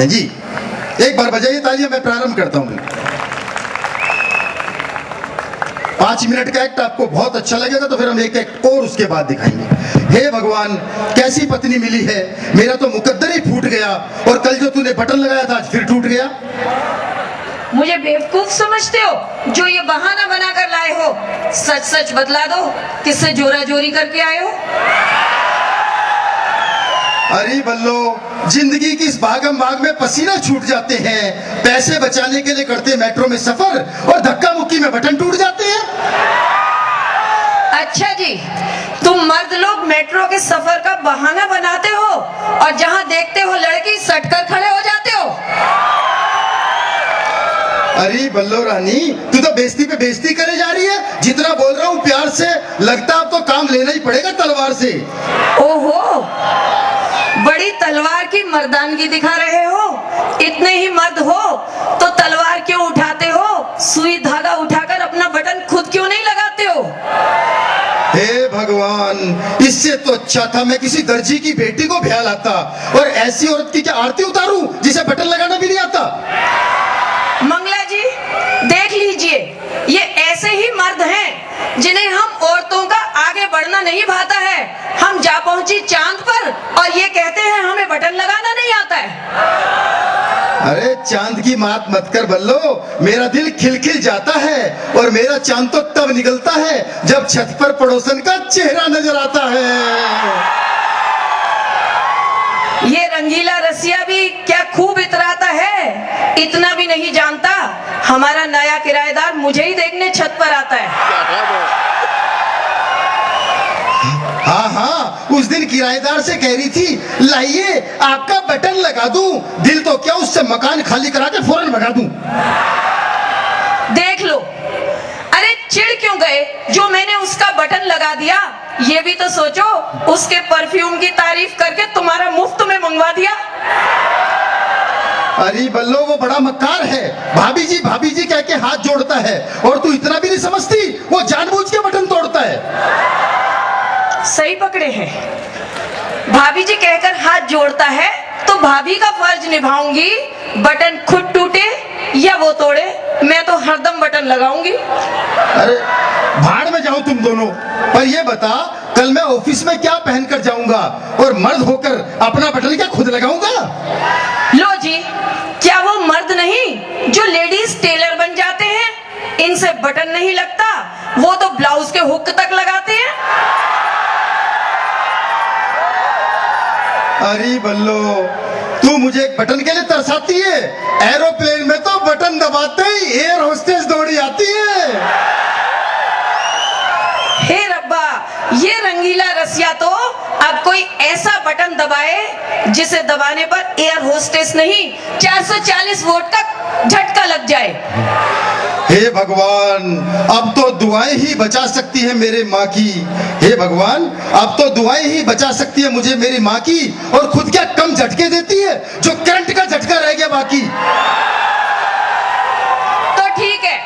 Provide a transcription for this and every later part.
जी एक बार बजाइए तालियां, मैं प्रारंभ करता हूं। 5 मिनट का एक्ट आपको बहुत अच्छा लगेगा तो फिर हम एक एक्ट और उसके बाद दिखाएंगे। हे भगवान, कैसी पत्नी मिली है, मेरा तो मुकद्दर ही फूट गया, और कल जो तूने बटन लगाया था आज फिर टूट गया। मुझे बेवकूफ समझते हो जो ये बहाना बनाकर लाए हो? सच सच बतला दो, किससे जोरा जोरी करके आए हो? अरे बल्लो, जिंदगी की इस भागम भाग में पसीना छूट जाते हैं, पैसे बचाने के लिए करते मेट्रो में सफर और धक्का मुक्की में बटन टूट जाते हैं। अच्छा जी, तुम मर्द लोग मेट्रो के सफर का बहाना बनाते हो और जहां देखते हो लड़की सटकर खड़े हो जाते हो। अरे बल्लो रानी, तू तो बेइज्जती पे बेइज्जती करे जा रही है। जितना बोल रहा हूँ प्यार से, लगता अब तो काम लेना ही पड़ेगा तलवार से। ओहो, बड़ी तलवार की मर्दानगी दिखा रहे हो। इतने ही मर्द हो तो तलवार क्यों उठाते हो? सुई धागा उठाकर अपना बटन खुद क्यों नहीं लगाते हो? हे भगवान, इससे तो अच्छा था मैं किसी दर्जी की बेटी को ब्याह लाता, और ऐसी औरत की क्या आरती उतारूं जिसे बटन लगाना भी नहीं आता। मंगला जी, देख लीजिए, ये ऐसे ही मर्द हैं जिन्हें हम औरतों का आगे बढ़ना नहीं भाता है। हम जा पहुंची चांद पर और ये कहते हैं हमें बटन लगाना नहीं आता है। अरे चांद की बात मत कर बल्लो, मेरा दिल खिलखिल जाता है, और मेरा चांद तो तब निकलता है जब छत पर पड़ोसन का चेहरा नजर आता है। ये रंगीला रसिया भी क्या खूब इतराता है, इतना भी नहीं जानता हमारा नया किराएदार मुझे ही देखने छत पर आता है। हाँ हाँ, उस दिन किराएदार से कह रही थी, लाइए आपका बटन लगा दूं। दिल तो क्या, उससे मकान खाली करा के फौरन भगा दूं। देख लो, अरे चिढ़ क्यों गए जो मैंने उसका बटन लगा दिया? ये भी तो सोचो, उसके परफ्यूम की तारीफ करके तुम्हारा मुफ्त में मंगवा दिया। अरे बल्लो, वो बड़ा मक्कार है, भाभी जी कह के हाथ जोड़ता है, और तू इतना भी नहीं समझती, वो जानबूझ के बटन तोड़ता है। सही पकड़े हैं, भाभी जी कहकर हाथ जोड़ता है तो भाभी का फर्ज निभाऊंगी। बटन खुद टूटे या वो तोड़े, मैं तो हरदम बटन लगाऊंगी। अरे भाड़ में जाऊं तुम दोनों। पर ये बता, कल मैं ऑफिस में क्या पहनकर जाऊंगा, और मर्द होकर अपना बटन क्या खुद लगाऊंगा? लो जी, क्या वो मर्द नहीं जो लेडीज टेलर बन जाते हैं? इनसे बटन नहीं लगता, वो तो ब्लाउज के हुक तक लगाते हैं। अरे बल्लो, तू मुझे एक बटन के लिए तरसाती है। एरोप्लेन में तो बटन दबाते ही एयर होस्टेस दौड़ी आती है। हे रब्बा, ये रंगीला रसिया तो अब कोई ऐसा बटन दबाए जिसे दबाने पर एयर होस्टेस नहीं 440 वोल्ट का झटका लग जाए। हे भगवान, अब तो दुआएं ही बचा सकती है मेरे माँ की। हे भगवान, अब तो दुआएं ही बचा सकती है मुझे मेरी माँ की, और खुद क्या कम झटके देती है, जो करंट का झटका रह गया बाकी। तो ठीक है,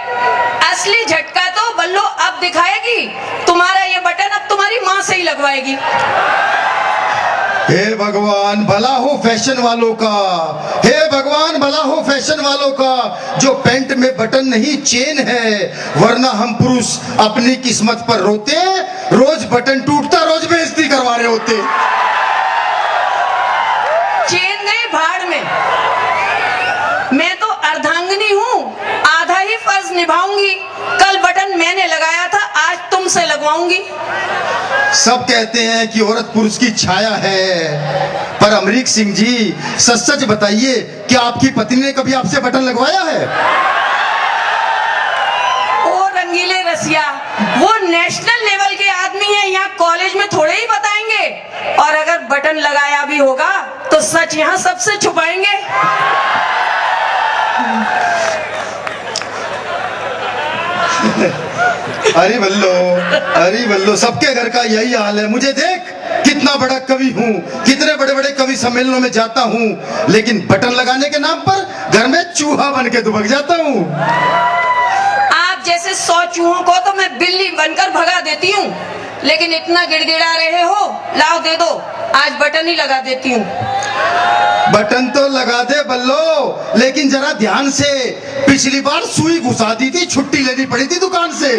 असली झटका तो बल्लो अब दिखाएगी। तुम्हारा ये बटन अब तुम्हारी माँ से ही लगवाएगी। हे भगवान, भला हो फैशन वालों का। हे भगवान, भला हो फैशन वालों का, जो पैंट में बटन नहीं चेन है, वरना हम पुरुष अपनी किस्मत पर रोते, रोज बटन टूटता रोज बेइज्जती करवा रहे होते। चेन गई भाड़ में, मैं तो अर्धांगिनी हूँ, आधा ही फर्ज निभाऊंगी। कल बटन मैंने लगाया था, आज तुमसे लगवाऊंगी। सब कहते हैं कि औरत पुरुष की छाया है, पर अमरीक सिंह जी, सच सच बताइए, क्या आपकी पत्नी ने कभी आपसे बटन लगवाया है? ओ रंगीले रसिया, वो नेशनल लेवल के आदमी है, यहाँ कॉलेज में थोड़े ही बताएंगे। और अगर बटन लगाया भी होगा तो सच यहाँ सबसे छुपाएंगे। अरे बल्लो, सबके घर का यही हाल है। मुझे देख, कितना बड़ा कवि हूँ, कितने बड़े बड़े कवि सम्मेलनों में जाता हूँ, लेकिन बटन लगाने के नाम पर घर में चूहा बन के दुबक जाता हूँ। आप जैसे 100 चूहों को तो मैं बिल्ली बनकर भगा देती हूँ, लेकिन इतना गिड़गिड़ा रहे हो, लाओ दे दो, आज बटन ही लगा देती हूँ। बटन तो लगा दे बल्लो, लेकिन जरा ध्यान से, पिछली बार सुई घुसा दी थी, छुट्टी लेनी पड़ी थी दुकान से।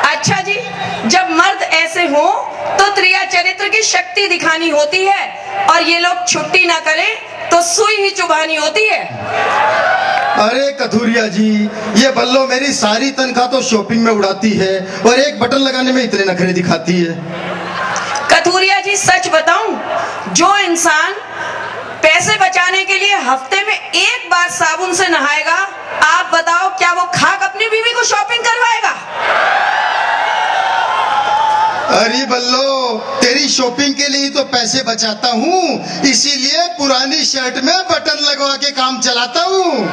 अच्छा जी, जब मर्द ऐसे हो तो त्रिया चरित्र की शक्ति दिखानी होती है, और ये लोग छुट्टी ना करें तो सुई ही चुभानी होती है। अरे कथूरिया जी, ये बल्लो मेरी सारी तनख्वाह तो शॉपिंग में उड़ाती है और एक बटन लगाने में इतने नखरे दिखाती है। कथूरिया जी, सच बताऊं, जो इंसान पैसे बचाने के लिए हफ्ते में एक बार साबुन से नहाएगा, आप बताओ क्या वो खाक अपनी बीवी को शॉपिंग करवाएगा? अरे बल्लो, तेरी शॉपिंग के लिए तो पैसे बचाता हूँ, इसीलिए पुरानी शर्ट में बटन लगवा के काम चलाता हूँ।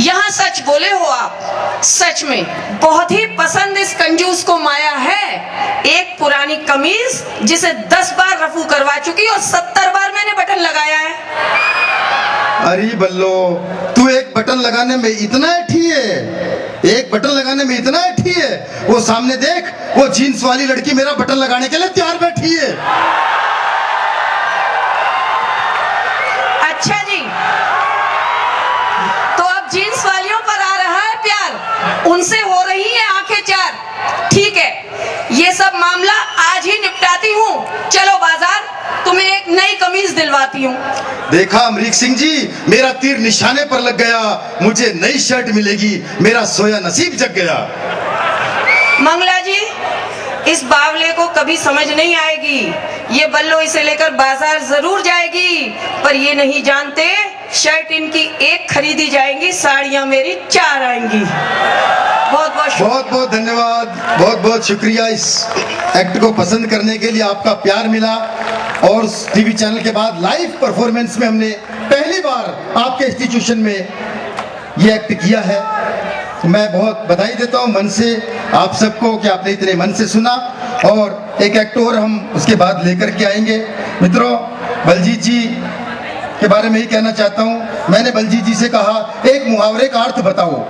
यहाँ सच बोले हो आप। सच में बहुत ही पसंद इस कंजूस को माया है। एक पुरानी कमीज जिसे 10 बार रफू करवा चुकी और 70 बार मैंने बटन लगाया है। अरे बल्लो, तू एक बटन लगाने में इतना ऐठी है, एक बटन लगाने में इतना ऐठी है। वो सामने देख, वो जीन्स वाली लड़की मेरा बटन लगाने के लिए तैयार बैठी है। अच्छा जी, तो अब जीन्स वालियों पर आ रहा है प्यार, उनसे हो रही है आंखें चार। ठीक है, ये सब मामला आज ही निपटाती हूँ। चलो बाजार, तुम्हें एक नई कमीज दिलवाती हूँ। देखा अमरीक सिंह जी, मेरा तीर निशाने पर लग गया, मुझे नई शर्ट मिलेगी, मेरा सोया नसीब जग गया। मंगला जी, इस बावले को कभी समझ नहीं आएगी। ये बल्लो इसे लेकर बाजार जरूर जाएगी, पर ये नहीं जानते शर्ट इनकी एक खरीदी जाएंगी, साड़ियां मेरी 4 आएंगी। बहुत बहुत धन्यवाद, बहुत बहुत शुक्रिया। इस एक्ट को पसंद करने के लिए आपका प्यार मिला, और टीवी चैनल के बाद लाइव परफॉर्मेंस में हमने पहली बार आपके इंस्टीट्यूशन में ये एक्ट किया है। मैं बहुत बधाई देता हूँ मन से आप सबको कि आपने इतने मन से सुना, और एक एक्ट और हम उसके बाद लेकर के आएंगे। मित्रों, बलजीत जी के बारे में ही कहना चाहता हूँ। मैंने बलजीत जी से कहा, एक मुहावरे का अर्थ बताओ।